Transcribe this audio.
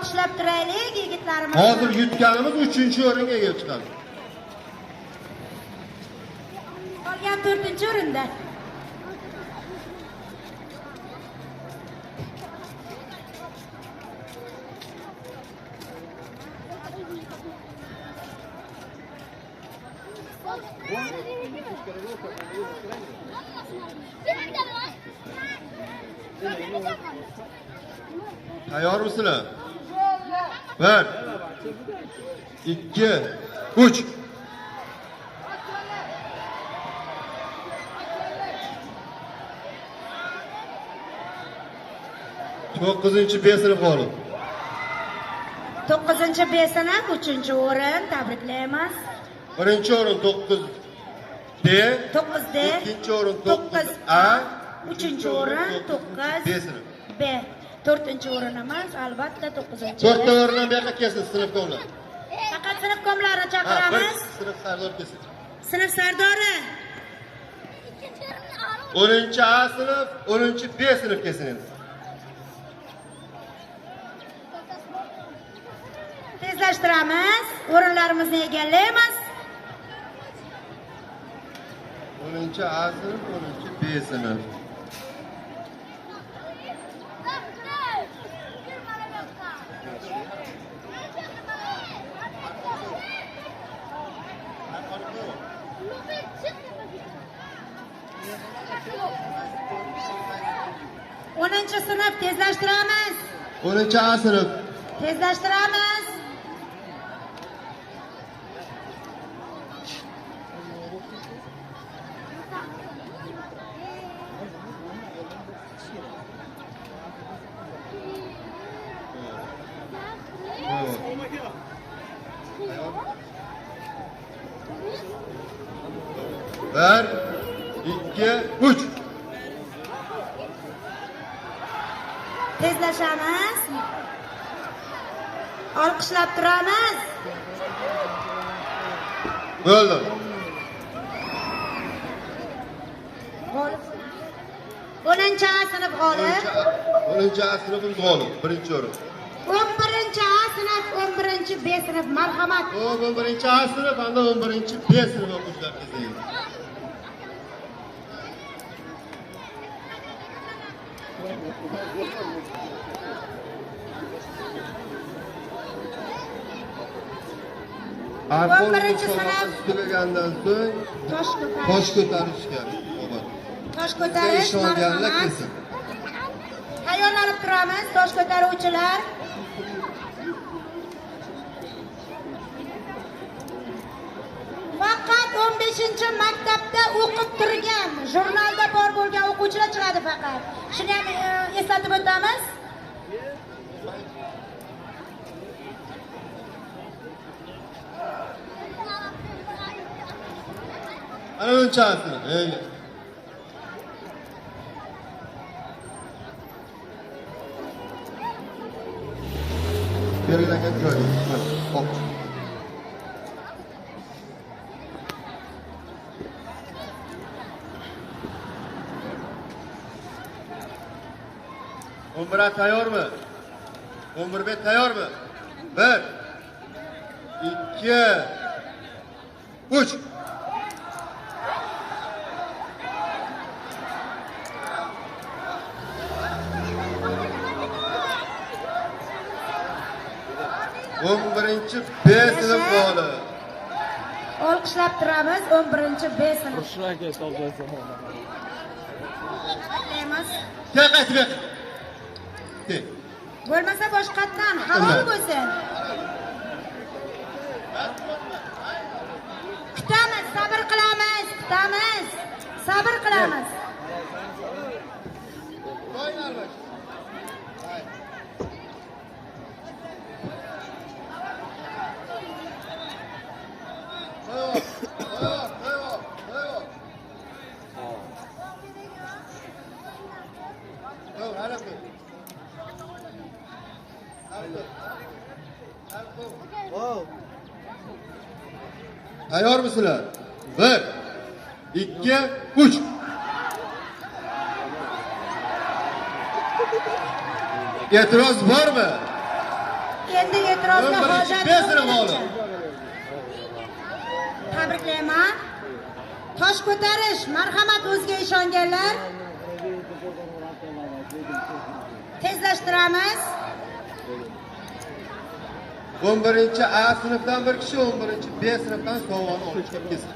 olqishlab turaylik yigitlarimizni. Hozir yutganimiz 3-o'ringa ega chiqadi. Qolgan 4-o'rinda. Tayyormisizlar? 1 2 3 9-B sinf olim. 9-B sinf 3-o'rin. Tabriklaymiz. 1-o'rin 9D, 9D, 2-o'rin 9A, 3-o'rin 9B sinf. B. 4-o'rinimiz albatta 9-chi. 4-o'rin ham bu yoqqa kelsin sinfga ular. Faqat sinf komlarini chaqiramiz. Sinf sardor kelsin. Sinf sardori. 10-A sinf, 10-B sinf kelsin endi. Tezlashtiramiz. O'rinlarimizni egallaymiz. 10-A sinf, 10-B sinf. O'ninchi sinf tezlashtiramiz. 10-A sinf. Tezlashtiramiz. Bir, iki, üç. Tezlashamiz. Olqishlab turamiz. Bo'ldi. O'ninchi A sinf g'olib. 10-A sinfimiz g'olib, 1-o'rin. 11-A sinf, 11-B sinf marhamat. 11-A sinf hamda 11-B sinf o'quvchilar kelsin. Alkol musobaqasi tugagandan so'ng tosh ko'tarishga. Tosh ko'tarish ishonganlar marhamat. kelsin. Tayyorlanib turamiz tosh ko'taruvchilar. Faqat 15-maktabda o'qib turgan, jurnalda bor bo'lgan o'quvchilar chiqadi faqat. Shuni ham eslatib o'tamiz. Ana bunchasi. Ega. Berilgan joy. Hop. Umra tayyormi? 11B tayyormi? 1 2 3 11-B sinf g'olib. Olqishlab turamiz 11-B sinf. Qaytib. Bo'lmasa boshqatdan halol bo'lsin. Kutamiz, sabr qilamiz, kutamiz. Sabr qilamiz. Tayyor mısınız? 1 2 3 E'tiroz var mı? endi e'tirozga 11-chi hojat B yo'q sinf menimcha. g'olib. Tabriklayman. Tosh ko'tarish, marhamat o'ziga ishonganlar. Tezlashtiramiz. 11-chi A sinfdan bir kishi, 11-chi B sinfdan sovg'ani olib chiqib kelsin.